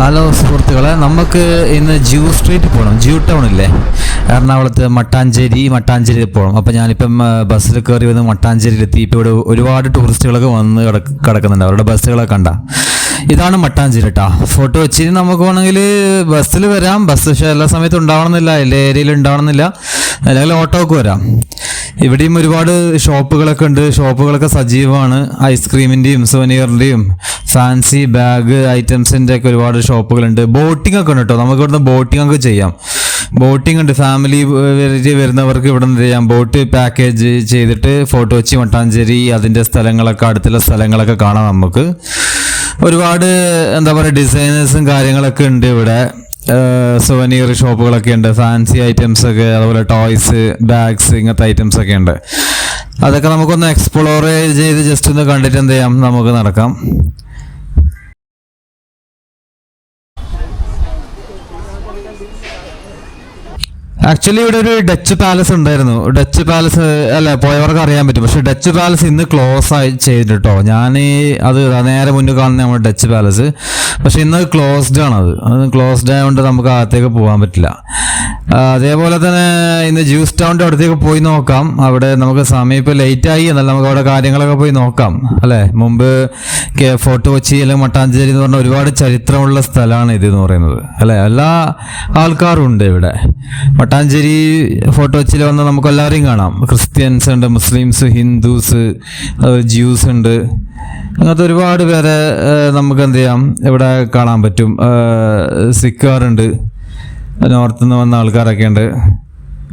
Hello സുഹൃത്തുക്കളെ, നമുക്ക് ഇന്ന് ജ്യൂ സ്ട്രീറ്റ് പോകണം. ജ്യൂ ടൗൺ ഇല്ലേ, എറണാകുളത്ത് മട്ടാഞ്ചേരി പോകണം. അപ്പോൾ ഞാനിപ്പം ബസ്സിൽ കയറി വന്ന് മട്ടാഞ്ചേരിയിലെത്തി. ഇപ്പോൾ ഇവിടെ ഒരുപാട് ടൂറിസ്റ്റുകളൊക്കെ വന്ന് കിടക്കുന്നുണ്ട്. അവരുടെ ബസ്സുകളൊക്കെ കണ്ട. ഇതാണ് മട്ടാഞ്ചേരി കേട്ടോ. ഫോട്ടോ വെച്ച് നമുക്ക് വേണമെങ്കിൽ ബസ്സിൽ വരാം. ബസ് പക്ഷേ എല്ലാ സമയത്തും ഉണ്ടാവണമെന്നില്ല, എല്ലാ ഏരിയയിൽ ഉണ്ടാവണമെന്നില്ല, അല്ലെങ്കിൽ ഓട്ടോക്ക് വരാം. ഇവിടെയും ഒരുപാട് ഷോപ്പുകളൊക്കെ ഉണ്ട്. ഷോപ്പുകളൊക്കെ സജീവമാണ്. ഐസ്ക്രീമിൻ്റെയും സുവനീറിൻ്റെയും ഫാൻസി ബാഗ് ഐറ്റംസിൻ്റെ ഒക്കെ ഒരുപാട് ഷോപ്പുകളുണ്ട്. ബോട്ടിംഗ് ഒക്കെ ഉണ്ട് കേട്ടോ. നമുക്ക് ഇവിടുന്ന് ബോട്ടിംഗ് ഒക്കെ ചെയ്യാം. ബോട്ടിംഗ് ഉണ്ട്. ഫാമിലി വരുന്നവർക്ക് ഇവിടെ നിന്ന് ചെയ്യാം. ബോട്ട് പാക്കേജ് ചെയ്തിട്ട് ഫോട്ടോ വെച്ച് മട്ടാഞ്ചേരി അതിൻ്റെ സ്ഥലങ്ങളൊക്കെ, അടുത്തുള്ള സ്ഥലങ്ങളൊക്കെ കാണാം. നമുക്ക് ഒരുപാട് എന്താ പറയുക ഡിസൈനേഴ്സും കാര്യങ്ങളൊക്കെ ഉണ്ട് ഇവിടെ. സുവനീർ ഷോപ്പുകളൊക്കെ ഉണ്ട്. ഫാൻസി ഐറ്റംസ് ഒക്കെ, അതുപോലെ ടോയ്സ്, ബാഗ്സ്, ഇങ്ങനത്തെ ഐറ്റംസ് ഒക്കെ ഉണ്ട്. അതൊക്കെ നമുക്കൊന്ന് എക്സ്പ്ലോർ ചെയ്ത് ജസ്റ്റ് ഒന്ന് കണ്ടിട്ട് എന്ത് ചെയ്യാം, നമുക്ക് നടക്കാം. ആക്ച്വലി ഇവിടെ ഒരു ഡച്ച് പാലസ് ഉണ്ടായിരുന്നു. ഡച്ച് പാലസ് അല്ല, പോയവർക്ക് അറിയാൻ പറ്റും. പക്ഷെ ഡച്ച് പാലസ് ഇന്ന് ക്ലോസ് ആയി ചെയ്തിട്ടോ. ഞാൻ അത് നേരെ മുന്നിൽ കാണുന്ന നമ്മുടെ ഡച്ച് പാലസ്, പക്ഷെ ഇന്ന് ക്ലോസ്ഡ് ആണ്. അത് ക്ലോസ്ഡ് ആയതുകൊണ്ട് നമുക്ക് അകത്തേക്ക് പോകാൻ പറ്റില്ല. അതേപോലെ തന്നെ ഇന്ന് ജ്യൂസ് ടൗണിൻ്റെ അടുത്തേക്ക് പോയി നോക്കാം. അവിടെ നമുക്ക് സമയം ഇപ്പോൾ ലേറ്റായി, എന്നാൽ നമുക്ക് അവിടെ കാര്യങ്ങളൊക്കെ പോയി നോക്കാം അല്ലേ. മുമ്പ് ഫോർട്ട് കൊച്ചി അല്ലെങ്കിൽ മട്ടാഞ്ചേരി എന്ന് പറഞ്ഞാൽ ഒരുപാട് ചരിത്രമുള്ള സ്ഥലമാണ് ഇത് എന്ന് പറയുന്നത് അല്ലേ. എല്ലാ ആൾക്കാരും ഉണ്ട് ഇവിടെ. മട്ടാഞ്ചേരി ഫോർട്ട് കൊച്ചിയിൽ വന്നാൽ നമുക്ക് എല്ലാവരെയും കാണാം. ക്രിസ്ത്യൻസ് ഉണ്ട്, മുസ്ലിംസ്, ഹിന്ദുസ്, ജ്യൂസ് ഉണ്ട്. അങ്ങനത്തെ ഒരുപാട് പേരെ നമുക്ക് എന്ത് ചെയ്യാം, ഇവിടെ കാണാൻ പറ്റും. സിക്കാറുണ്ട്, നോർത്ത് നിന്ന് വന്ന ആൾക്കാരൊക്കെ ഉണ്ട്,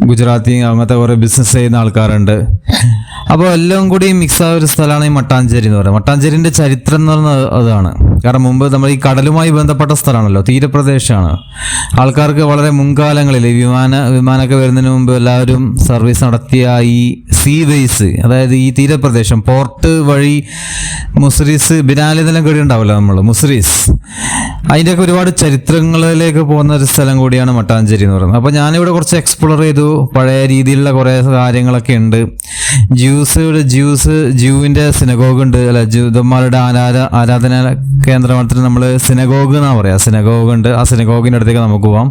ഗുജറാത്തി, അങ്ങനത്തെ കുറേ ബിസിനസ് ചെയ്യുന്ന ആൾക്കാരുണ്ട്. അപ്പോൾ എല്ലാം കൂടി മിക്സ് ആയ ഒരു സ്ഥലമാണ് ഈ മട്ടാഞ്ചേരി എന്ന് പറയുന്നത്. മട്ടാഞ്ചേരിൻ്റെ ചരിത്രം എന്ന് പറയുന്നത് അതാണ്. കാരണം മുമ്പ് നമ്മൾ ഈ കടലുമായി ബന്ധപ്പെട്ട സ്ഥലമാണല്ലോ, തീരപ്രദേശമാണ്. ആൾക്കാർക്ക് വളരെ മുൻകാലങ്ങളിൽ വിമാനമൊക്കെ വരുന്നതിന് മുമ്പ് എല്ലാവരും സർവീസ് നടത്തിയ ഈ സീ വേസ്, അതായത് ഈ തീരപ്രദേശം പോർട്ട് വഴി മുസ്രീസ്, ബിനാലി എന്നെല്ലാം കേട്ടിട്ടുണ്ടാവില്ല നമ്മൾ, മുസ്രീസ്, അതിൻ്റെയൊക്കെ ഒരുപാട് ചരിത്രങ്ങളിലേക്ക് പോകുന്ന ഒരു സ്ഥലം കൂടിയാണ് മട്ടാഞ്ചേരി എന്ന് പറയുന്നത്. അപ്പോൾ ഞാനിവിടെ കുറച്ച് എക്സ്പ്ലോർ ചെയ്തു. പഴയ രീതിയിലുള്ള കുറേ കാര്യങ്ങളൊക്കെ ഉണ്ട്. ജ്യൂവിൻ്റെ സിനഗോഗ് ഉണ്ട് അല്ല, ജൂതന്മാരുടെ ആരാധന കേന്ദ്രത്തിന് നമ്മൾ സിനഗോഗ് എന്നാണ് പറയുക. സിനഗോഗ് ഉണ്ട്. ആ സിനഗോഗിൻ്റെ അടുത്തേക്ക് നമുക്ക് പോവാം.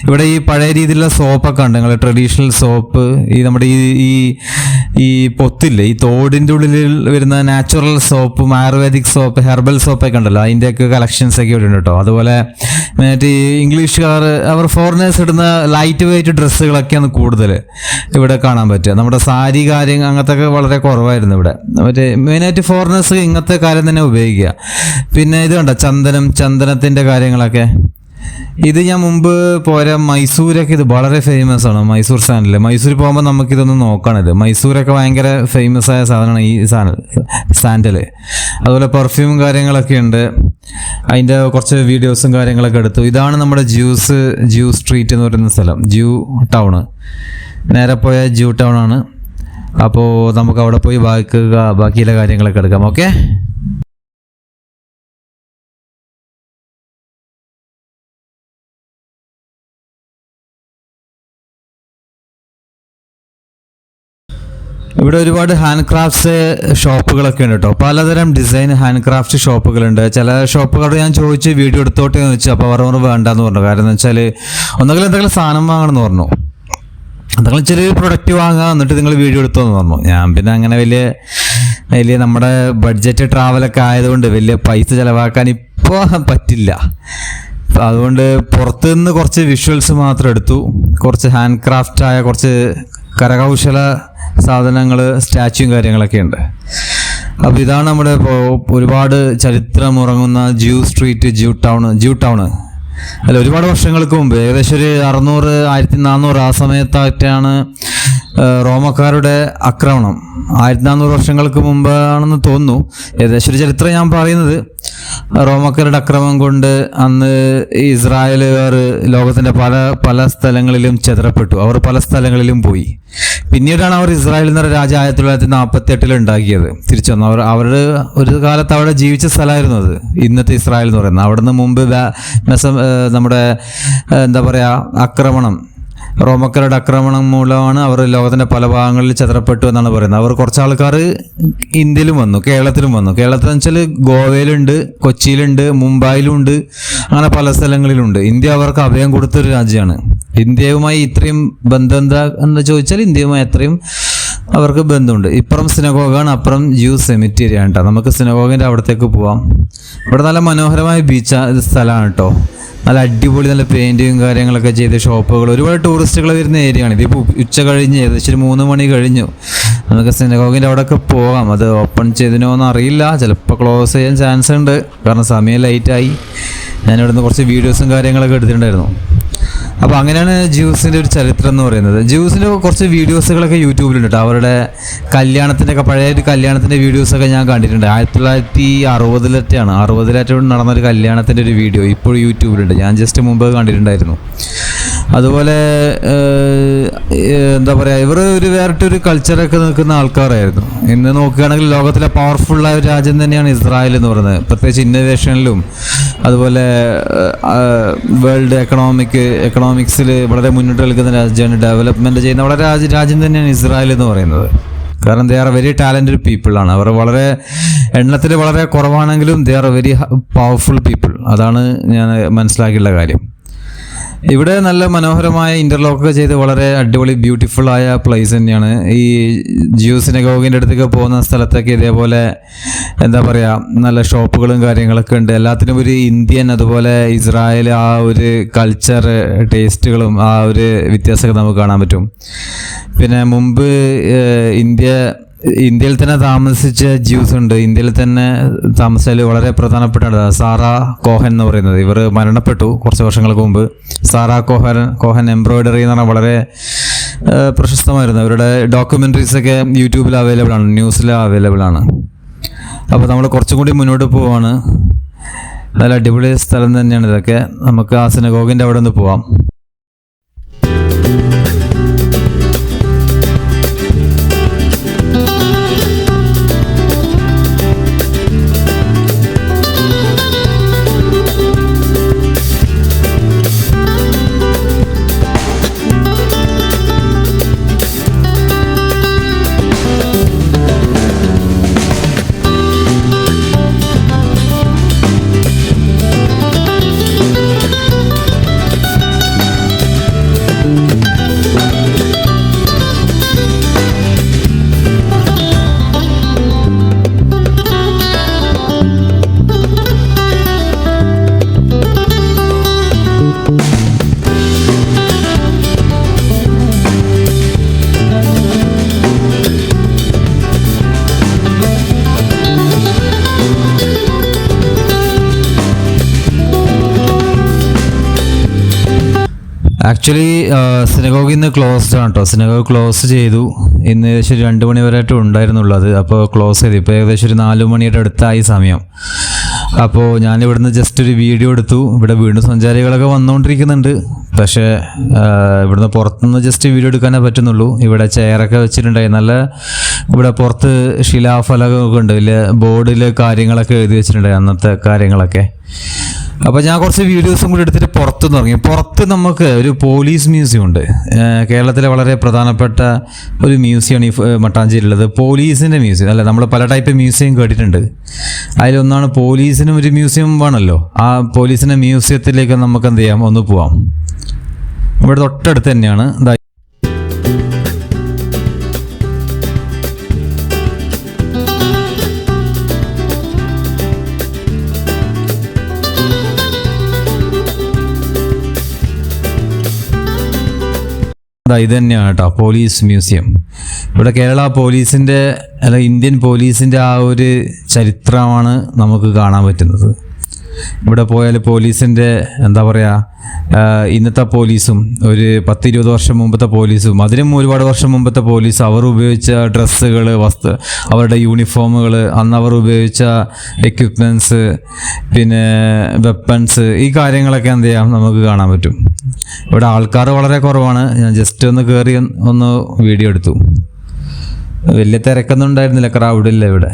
ഇവിടെ ഈ പഴയ രീതിയിലുള്ള സോപ്പൊക്കെ ഉണ്ട്. നിങ്ങൾ ട്രഡീഷണൽ സോപ്പ്, ഈ നമ്മുടെ ഈ പൊത്തില്ലേ, ഈ തോടിൻ്റെ ഉള്ളിൽ വരുന്ന നാച്ചുറൽ സോപ്പും ആയുർവേദിക് സോപ്പ്, ഹെർബൽ സോപ്പൊക്കെ ഉണ്ടല്ലോ, അതിൻ്റെയൊക്കെ കളക്ഷൻസ് ഒക്കെ ഇവിടെ ഉണ്ട് കേട്ടോ. അതുപോലെ മറ്റേ ഇംഗ്ലീഷുകാർ, അവർ ഫോറിനേഴ്സ് ഇടുന്ന ലൈറ്റ് വെയിറ്റ് ഡ്രസ്സുകളൊക്കെയാണ് കൂടുതൽ ഇവിടെ കാണാൻ പറ്റുക. നമ്മുടെ സാരി അങ്ങനത്തെ ഒക്കെ വളരെ കുറവായിരുന്നു ഇവിടെ. മറ്റേ മെയിനായിട്ട് ഫോറിനേഴ്സ് ഇങ്ങനത്തെ കാര്യം തന്നെ ഉപയോഗിക്കുക. പിന്നെ ഇത് കണ്ടോ, ചന്ദനത്തിൻ്റെ കാര്യങ്ങളൊക്കെ. ഇത് ഞാൻ മുമ്പ് പോയ മൈസൂരൊക്കെ ഇത് വളരെ ഫേമസ് ആണ്. മൈസൂർ മൈസൂർ പോകുമ്പോൾ നമുക്കിതൊന്ന് നോക്കാണിത്. മൈസൂരൊക്കെ ഭയങ്കര ഫേമസ് ആയ സാധനമാണ് ഈ സാൻഡല്. അതുപോലെ പെർഫ്യൂമും കാര്യങ്ങളൊക്കെ ഉണ്ട്. അതിൻ്റെ കുറച്ച് വീഡിയോസും കാര്യങ്ങളൊക്കെ എടുത്തു. ഇതാണ് നമ്മുടെ ജ്യൂ സ്ട്രീറ്റ് എന്ന് പറയുന്ന സ്ഥലം, ജ്യൂ ടൗണ്. നേരെ പോയ ജ്യൂ ടൗൺ ആണ്. അപ്പോൾ നമുക്ക് അവിടെ പോയി ബാക്കിയുള്ള കാര്യങ്ങളൊക്കെ എടുക്കാം. ഓക്കെ. ഇവിടെ ഒരുപാട് ഹാൻഡ് ക്രാഫ്റ്റ്സ് ഷോപ്പുകളൊക്കെ ഉണ്ട് കേട്ടോ. പലതരം ഡിസൈൻ ഹാൻഡ് ക്രാഫ്റ്റ് ഷോപ്പുകളുണ്ട്. ചില ഷോപ്പുകളോട് ഞാൻ ചോദിച്ച് വീഡിയോ എടുത്തോട്ടെ എന്ന് വെച്ചു. അപ്പോൾ അവർ വേണ്ടാന്ന് പറഞ്ഞു. കാരണം എന്ന് വെച്ചാൽ ഒന്നുകിൽ എന്തെങ്കിലും സാധനം വാങ്ങണമെന്ന് പറഞ്ഞു, എന്തെങ്കിലും ചെറിയ പ്രൊഡക്റ്റ് വാങ്ങുക, എന്നിട്ട് നിങ്ങൾ വീഡിയോ എടുത്തോന്ന് പറഞ്ഞു. ഞാൻ പിന്നെ അങ്ങനെ വലിയ നമ്മുടെ ബഡ്ജറ്റ് ട്രാവലൊക്കെ ആയതുകൊണ്ട് വലിയ പൈസ ചിലവാക്കാൻ ഇപ്പോൾ പറ്റില്ല. അതുകൊണ്ട് പുറത്തുനിന്ന് കുറച്ച് വിഷ്വൽസ് മാത്രം എടുത്തു. കുറച്ച് ഹാൻഡ് ക്രാഫ്റ്റായ കുറച്ച് കരകൗശല സാധനങ്ങൾ, സ്റ്റാച്യൂയും കാര്യങ്ങളൊക്കെ ഉണ്ട്. അപ്പോൾ ഇതാണ് നമ്മുടെ ഒരുപാട് ചരിത്രമുറങ്ങുന്ന ജ്യൂ സ്ട്രീറ്റ്, ജ്യൂ ടൗണ് അല്ല. ഒരുപാട് വർഷങ്ങൾക്ക് മുമ്പ്, ഏകദേശം ഒരു 1400 ആ സമയത്തായിട്ടാണ് റോമക്കാരുടെ ആക്രമണം. 1400 വർഷങ്ങൾക്ക് മുമ്പാണെന്ന് തോന്നുന്നു. ഏകദേശം ഒരു ചരിത്രം ഞാൻ പറയുന്നത്. റോമക്കാരുടെ ആക്രമണം കൊണ്ട് അന്ന് ഇസ്രായേലുകാർ ലോകത്തിൻ്റെ പല സ്ഥലങ്ങളിലും ചെതറപ്പെട്ടു. അവർ പല സ്ഥലങ്ങളിലും പോയി. പിന്നീടാണ് അവർ ഇസ്രായേൽ എന്ന രാജ്യം 1948 ഉണ്ടാക്കിയത്. തിരിച്ചു വന്നു. അവർ ഒരു കാലത്ത് അവിടെ ജീവിച്ച സ്ഥലമായിരുന്നു അത്, ഇന്നത്തെ ഇസ്രായേൽ എന്ന് പറയുന്നത്. അവിടെ നിന്ന് മുമ്പ് നമ്മുടെ എന്താ പറയുക ആക്രമണം റോമക്കാരുടെ ആക്രമണം മൂലമാണ് അവർ ലോകത്തിൻ്റെ പല ഭാഗങ്ങളിൽ ചിതറപ്പെട്ടു എന്നാണ് പറയുന്നത്. അവർ കുറച്ച് ആൾക്കാർ ഇന്ത്യയിലും വന്നു, കേരളത്തിലും വന്നു. കേരളത്തിൽ എന്ന് വെച്ചാൽ ഗോവയിലുണ്ട്, കൊച്ചിയിലുണ്ട്, മുംബൈയിലുണ്ട്, അങ്ങനെ പല സ്ഥലങ്ങളിലുണ്ട്. ഇന്ത്യ അവർക്ക് അഭയം കൊടുത്തൊരു രാജ്യമാണ്. ഇന്ത്യയുമായി ഇത്രയും ബന്ധം എന്താ എന്ന് ചോദിച്ചാൽ ഇന്ത്യയുമായി അത്രയും അവർക്ക് ബന്ധമുണ്ട്. ഇപ്പുറം സിനഗോഗാണ്, അപ്പുറം ജ്യൂസ് സെമിറ്റേരി ആണ് കേട്ടോ. നമുക്ക് സിനഗോഗിൻ്റെ അവിടത്തേക്ക് പോവാം. ഇവിടെ നല്ല മനോഹരമായ സ്ഥലമാണ് കേട്ടോ. നല്ല അടിപൊളി നല്ല പെയിൻറ്റിങ്ങും കാര്യങ്ങളൊക്കെ ചെയ്ത് ഷോപ്പുകൾ, ഒരുപാട് ടൂറിസ്റ്റുകൾ വരുന്ന ഏരിയയാണ്. ഇതിപ്പോൾ ഉച്ച കഴിഞ്ഞ് ഏകദേശം ഒരു 3 മണി കഴിഞ്ഞു. നമുക്ക് സിനഗോഗിൻ്റെ അവിടെയൊക്കെ പോകാം. അത് ഓപ്പൺ ചെയ്തിനോ എന്ന് അറിയില്ല, ചിലപ്പോൾ ക്ലോസ് ചെയ്യാൻ ചാൻസ് ഉണ്ട്, കാരണം സമയം ലൈറ്റായി. ഞാനിവിടുന്ന് കുറച്ച് വീഡിയോസും കാര്യങ്ങളൊക്കെ എടുത്തിട്ടുണ്ടായിരുന്നു. അപ്പോൾ അങ്ങനെയാണ് ജ്യൂസിൻ്റെ ഒരു ചരിത്രം എന്ന് പറയുന്നത്. ജ്യൂസിൻ്റെ കുറച്ച് വീഡിയോസുകളൊക്കെ യൂട്യൂബിലുണ്ട് കേട്ടോ. അവരുടെ കല്യാണത്തിൻ്റെ ഒക്കെ പഴയ ഒരു കല്യാണത്തിൻ്റെ വീഡിയോസൊക്കെ ഞാൻ കണ്ടിട്ടുണ്ട്. 1960 നടന്നൊരു കല്യാണത്തിൻ്റെ ഒരു വീഡിയോ ഇപ്പോഴും യൂട്യൂബിലുണ്ട്. ഞാൻ ജസ്റ്റ് മുമ്പ് കണ്ടിട്ടുണ്ടായിരുന്നു. അതുപോലെ എന്താ പറയുക, ഇവർ ഒരു വേറിട്ടൊരു കൾച്ചറൊക്കെ നിൽക്കുന്ന ആൾക്കാരായിരുന്നു. ഇന്ന് നോക്കുകയാണെങ്കിൽ ലോകത്തിലെ പവർഫുള്ളായ ഒരു രാജ്യം തന്നെയാണ് ഇസ്രായേൽ എന്ന് പറയുന്നത്. പ്രത്യേകിച്ച് ഇന്നോവേഷനിലും അതുപോലെ വേൾഡ് എക്കണോമിക്സിൽ വളരെ മുന്നോട്ട് നിൽക്കുന്ന രാജ്യമാണ്. ഡെവലപ്മെൻറ്റ് ചെയ്യുന്ന വളരെ രാജ്യം തന്നെയാണ് ഇസ്രായേൽ എന്ന് പറയുന്നത്. കാരണം ദേ ആർ വെരി ടാലൻറ്റഡ് പീപ്പിളാണ്. അവർ വളരെ എണ്ണത്തിൽ വളരെ കുറവാണെങ്കിലും they are very powerful people. അതാണ് ഞാൻ മനസ്സിലാക്കിയുള്ള കാര്യം. ഇവിടെ നല്ല മനോഹരമായ ഇൻ്റർലോക്കൊക്കെ ചെയ്ത് വളരെ അടിപൊളി ബ്യൂട്ടിഫുള്ളായ പ്ലേസ് തന്നെയാണ്. ഈ ജ്യൂസ് സിനഗോഗിൻ്റെ അടുത്തേക്ക് പോകുന്ന സ്ഥലത്തൊക്കെ ഇതേപോലെ എന്താ പറയുക, നല്ല ഷോപ്പുകളും കാര്യങ്ങളൊക്കെ ഉണ്ട്. എല്ലാത്തിനും ഒരു ഇന്ത്യൻ അതുപോലെ ഇസ്രായേൽ ആ ഒരു കൾച്ചർ ടേസ്റ്റുകളും ആ ഒരു വ്യത്യാസമൊക്കെ നമുക്ക് കാണാൻ പറ്റും. പിന്നെ മുമ്പ് ഇന്ത്യയിൽ തന്നെ താമസിച്ച ജ്യൂസ് ഉണ്ട്. ഇന്ത്യയിൽ തന്നെ താമസിച്ചാൽ വളരെ പ്രധാനപ്പെട്ട സാറാ കോഹൻ എന്ന് പറയുന്നത്. ഇവർ മരണപ്പെട്ടു കുറച്ച് വർഷങ്ങൾക്ക് മുമ്പ്. സാറാ കോഹൻ എംബ്രോയിഡറി എന്ന് പറഞ്ഞാൽ വളരെ പ്രശസ്തമായിരുന്നു. അവരുടെ ഡോക്യുമെൻ്ററീസൊക്കെ യൂട്യൂബിൽ അവൈലബിൾ ആണ്, ന്യൂസിൽ അവൈലബിൾ ആണ്. അപ്പോൾ നമ്മൾ കുറച്ചും കൂടി മുന്നോട്ട് പോവാണ്. നല്ല അടിപൊളി സ്ഥലം തന്നെയാണ് ഇതൊക്കെ. നമുക്ക് ആ സിനഗോഗിൻ്റെ അവിടെ നിന്ന് പോവാം. ആക്ച്വലി സിനഗോഗ് ഇന്ന് ക്ലോസ്ഡ് ആണ് കേട്ടോ. സിനഗോഗ് ക്ലോസ് ചെയ്തു. ഇന്ന് ഏകദേശം 2 മണി വരെയായിട്ട് ഉണ്ടായിരുന്നുള്ളത്. അപ്പോൾ ക്ലോസ് ചെയ്തു. ഇപ്പോൾ ഏകദേശം ഒരു 4 മണിയുടെ അടുത്തായി സമയം. അപ്പോൾ ഞാനിവിടുന്ന് ജസ്റ്റ് ഒരു വീഡിയോ എടുത്തു. ഇവിടെ വീണ്ടും സഞ്ചാരികളൊക്കെ വന്നുകൊണ്ടിരിക്കുന്നുണ്ട്. പക്ഷേ ഇവിടുന്ന് പുറത്തുനിന്ന് ജസ്റ്റ് വീഡിയോ എടുക്കാനേ പറ്റുന്നുള്ളൂ. ഇവിടെ ചെയറൊക്കെ വെച്ചിട്ടുണ്ടായി. നല്ല ഇവിടെ പുറത്ത് ശിലാഫലകമൊക്കെ ഉണ്ട്. വലിയ ബോർഡിൽ കാര്യങ്ങളൊക്കെ എഴുതി വെച്ചിട്ടുണ്ടായി, അന്നത്തെ കാര്യങ്ങളൊക്കെ. അപ്പോൾ ഞാൻ കുറച്ച് വീഡിയോസും കൂടി എടുത്തിട്ട് പുറത്തുനിന്ന് ഇറങ്ങി. പുറത്ത് നമുക്ക് ഒരു പോലീസ് മ്യൂസിയം ഉണ്ട്. കേരളത്തിലെ വളരെ പ്രധാനപ്പെട്ട ഒരു മ്യൂസിയമാണ് ഈ മട്ടാഞ്ചേരിയിലുള്ളത്. പോലീസിൻ്റെ മ്യൂസിയം അല്ല, നമ്മൾ പല ടൈപ്പ് മ്യൂസിയം കേട്ടിട്ടുണ്ട്. അതിലൊന്നാണ് പോലീസിനും ഒരു മ്യൂസിയം വേണമല്ലോ. ആ പോലീസിൻ്റെ മ്യൂസിയത്തിലേക്ക് നമുക്ക് എന്ത് ചെയ്യാം, ഒന്ന് പോവാം. ഇവിടെ തൊട്ടടുത്ത് തന്നെയാണ്. ഇത് തന്നെയാണ് കേട്ടോ പോലീസ് മ്യൂസിയം. ഇവിടെ കേരള പോലീസിൻ്റെ അല്ല ഇന്ത്യൻ പോലീസിൻ്റെ ആ ഒരു ചരിത്രമാണ് നമുക്ക് കാണാൻ പറ്റുന്നത്. ഇവിടെ പോയാൽ പോലീസിൻ്റെ എന്താ പറയുക, ഇന്നത്തെ പോലീസും ഒരു 10-20 വർഷം മുമ്പത്തെ പോലീസും അതിനും ഒരുപാട് വർഷം മുമ്പത്തെ പോലീസ് അവർ ഉപയോഗിച്ച ഡ്രസ്സുകൾ, അവരുടെ യൂണിഫോമുകൾ, അന്ന് അവർ ഉപയോഗിച്ച എക്യുപ്മെൻറ്റ്സ്, പിന്നെ വെപ്പൺസ്, ഈ കാര്യങ്ങളൊക്കെ എന്ത് ചെയ്യാം നമുക്ക് കാണാൻ പറ്റും. ഇവിടെ ആൾക്കാർ വളരെ കുറവാണ്. ഞാൻ ജസ്റ്റ് ഒന്ന് കയറി ഒന്ന് വീഡിയോ എടുത്തു. വലിയ തിരക്കൊന്നും ഉണ്ടായിരുന്നില്ല, ക്രൗഡില്ല ഇവിടെ.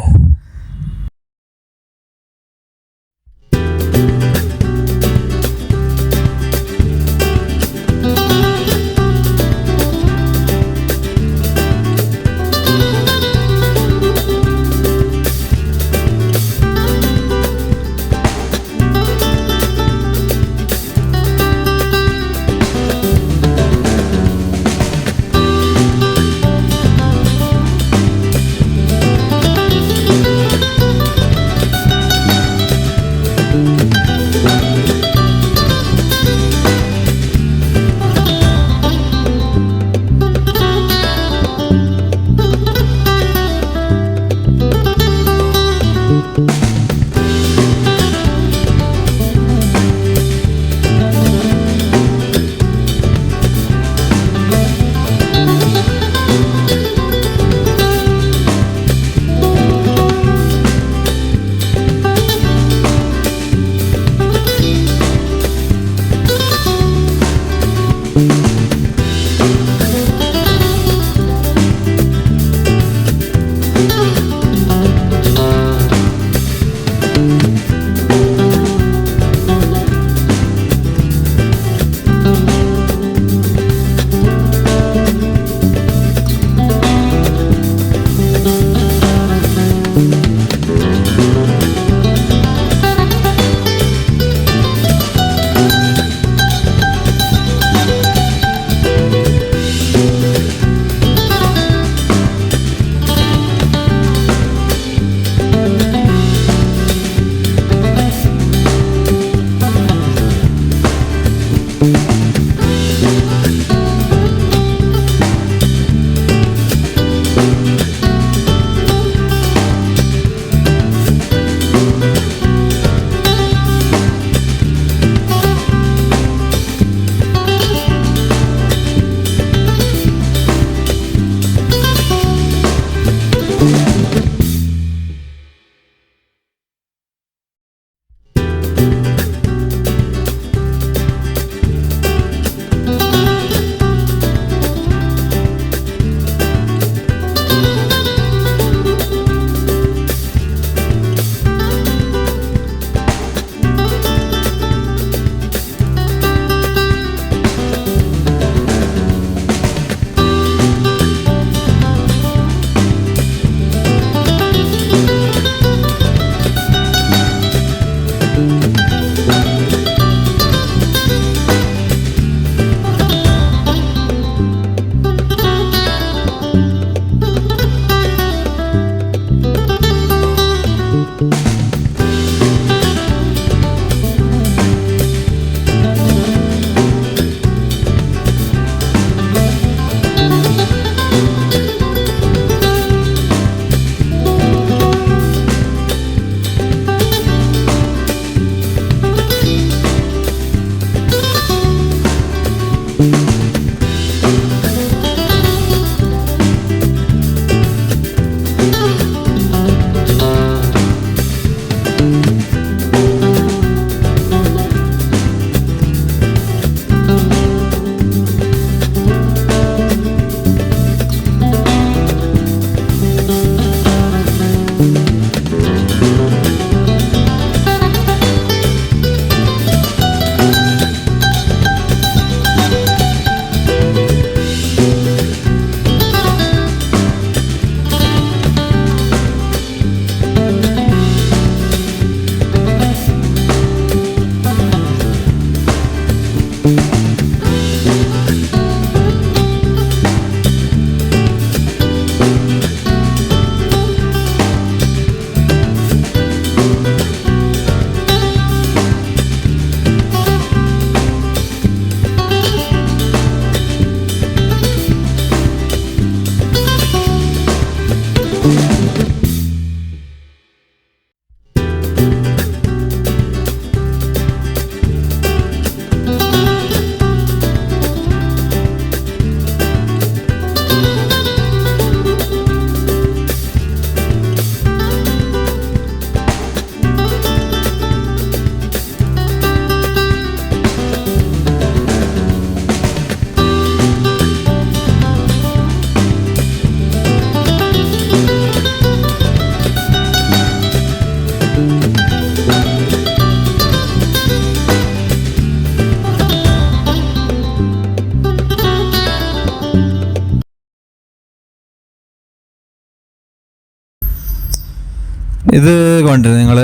ഇത് കണ്ടിരുന്നു നിങ്ങൾ.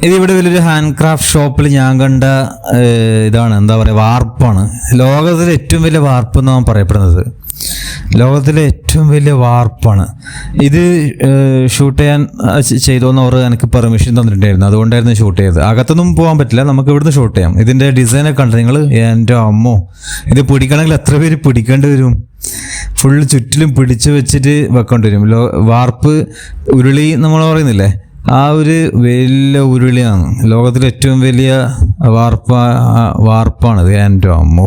ഇതിവിടെ വലിയൊരു ഹാൻഡ് ക്രാഫ്റ്റ് ഷോപ്പിൽ ഞാൻ കണ്ട ഇതാണ്, എന്താ പറയുക, വാർപ്പാണ്. ലോകത്തിലെ ഏറ്റവും വലിയ വാർപ്പ് എന്നാണ് പറയപ്പെടുന്നത്. ലോകത്തിലെ ഏറ്റവും വലിയ വാർപ്പാണ് ഇത്. ഷൂട്ട് ചെയ്യാൻ ചെയ്തോന്ന് അവർ എനിക്ക് പെർമിഷൻ തന്നിട്ടുണ്ടായിരുന്നു, അതുകൊണ്ടായിരുന്നു ഷൂട്ട് ചെയ്തത്. അകത്തൊന്നും പോകാൻ പറ്റില്ല, നമുക്ക് ഇവിടുന്ന് ഷൂട്ട് ചെയ്യാം. ഇതിൻ്റെ ഡിസൈനൊക്കെ കണ്ടു നിങ്ങൾ. എൻ്റെ അമ്മോ, ഇത് പിടിക്കണമെങ്കിൽ എത്ര പേര് പിടിക്കേണ്ടി വരും? ഫുള്ള് ചുറ്റിലും പിടിച്ചു വെച്ചിട്ട് വെക്കേണ്ടി വരും. വാർപ്പ് ഉരുളി നമ്മൾ പറയുന്നില്ലേ, ആ ഒരു വലിയ ഉരുളിയാണ്. ലോകത്തിലെ ഏറ്റവും വലിയ വാർപ്പാണിത്. എൻ്റെ അമ്മോ,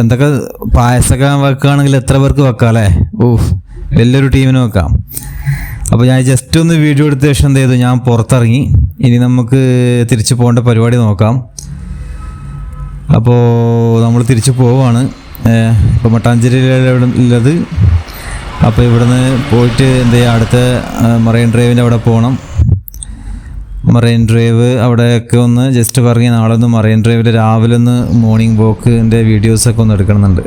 എന്തൊക്കെ പായസമൊക്കെ വെക്കുകയാണെങ്കിൽ എത്ര പേർക്ക് വെക്കാം അല്ലേ? വലിയൊരു ടീമിന് വെക്കാം. അപ്പോൾ ഞാൻ ജസ്റ്റ് ഒന്ന് വീഡിയോ എടുത്ത ശേഷം എന്ത് ചെയ്തു, ഞാൻ പുറത്തിറങ്ങി. ഇനി നമുക്ക് തിരിച്ചു പോകേണ്ട പരിപാടി നോക്കാം. അപ്പോൾ നമ്മൾ തിരിച്ചു പോവുകയാണ്. ഇപ്പോൾ മട്ടാഞ്ചേരിയിലാണ് ഉള്ളത്. അപ്പോൾ ഇവിടുന്ന് പോയിട്ട് എന്ത് ചെയ്യുക, അടുത്ത മറൈൻ ഡ്രൈവിൻ്റെ അവിടെ പോകണം. മറൈൻ ഡ്രൈവ് അവിടെയൊക്കെ ഒന്ന് ജസ്റ്റ് പറഞ്ഞ് നാളെ ഒന്ന് മറൈൻ ഡ്രൈവിൽ രാവിലെ ഒന്ന് മോർണിംഗ് വാക്കിൻ്റെ വീഡിയോസൊക്കെ ഒന്ന് എടുക്കണമെന്നുണ്ട്.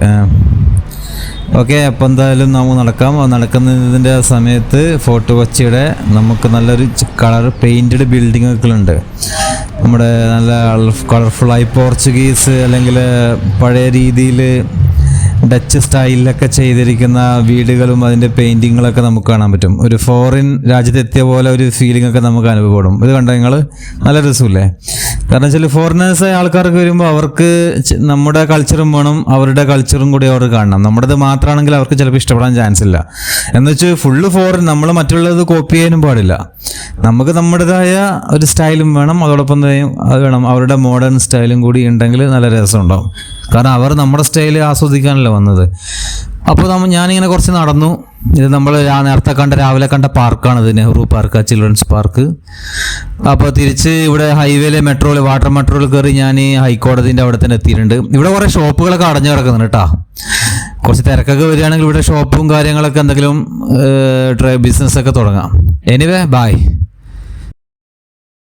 ഓക്കെ, അപ്പോൾ എന്തായാലും നമുക്ക് നടക്കാം. നടക്കുന്നതിൻ്റെ സമയത്ത് ഫോർട്ട് കൊച്ചിയുടെ നമുക്ക് നല്ലൊരു കളർ പെയിൻറ്റഡ് ബിൽഡിങ്ങുകളുണ്ട്. നമ്മുടെ നല്ല കളർഫുള്ളായി പോർച്ചുഗീസ് അല്ലെങ്കിൽ പഴയ രീതിയിൽ ഡച്ച് സ്റ്റൈലിലൊക്കെ ചെയ്തിരിക്കുന്ന വീടുകളും അതിൻ്റെ പെയിൻറ്റിങ്ങളൊക്കെ നമുക്ക് കാണാൻ പറ്റും. ഒരു ഫോറിൻ രാജ്യത്തെത്തിയ പോലെ ഒരു ഫീലിംഗ് ഒക്കെ നമുക്ക് അനുഭവപ്പെടും. ഇത് കണ്ടോ നിങ്ങൾ? നല്ല രസമില്ലേ? കാരണം വെച്ചാൽ ഫോറിനേഴ്സായ ആൾക്കാർക്ക് വരുമ്പോൾ അവർക്ക് നമ്മുടെ കൾച്ചറും വേണം, അവരുടെ കൾച്ചറും കൂടി അവർ കാണണം. നമ്മുടേത് മാത്രമാണെങ്കിൽ അവർക്ക് ചിലപ്പോൾ ഇഷ്ടപ്പെടാൻ ചാൻസ് ഇല്ല. എന്ന് വെച്ചാൽ ഫുള്ള് ഫോറിൻ, നമ്മൾ മറ്റുള്ളത് കോപ്പി ചെയ്യാനും പാടില്ല. നമുക്ക് നമ്മുടേതായ ഒരു സ്റ്റൈലും വേണം, അതോടൊപ്പം അത് വേണം അവരുടെ മോഡേൺ സ്റ്റൈലും കൂടി ഉണ്ടെങ്കിൽ നല്ല രസമുണ്ടാവും. കാരണം അവർ നമ്മുടെ സ്റ്റൈൽ ആസ്വദിക്കാനല്ല വന്നത്. അപ്പോൾ ഞാനിങ്ങനെ കുറച്ച് നടന്നു. ഇത് നമ്മൾ നേരത്തെ രാവിലെ കണ്ട പാർക്കാണിത്, നെഹ്റു പാർക്ക്, ചിൽഡ്രൻസ് പാർക്ക്. അപ്പോൾ തിരിച്ച് ഇവിടെ ഹൈവേയിലെ മെട്രോയിൽ, വാട്ടർ മെട്രോയിൽ കയറി ഞാൻ ഹൈക്കോടതിൻ്റെ അവിടെ തന്നെ എത്തിയിട്ടുണ്ട്. ഇവിടെ കുറേ ഷോപ്പുകളൊക്കെ അടഞ്ഞു കിടക്കുന്നുണ്ട് കേട്ടോ. കുറച്ച് തിരക്കൊക്കെ വരികയാണെങ്കിൽ ഇവിടെ ഷോപ്പും കാര്യങ്ങളൊക്കെ എന്തെങ്കിലും ബിസിനസ്സൊക്കെ തുടങ്ങാം. Anyway by.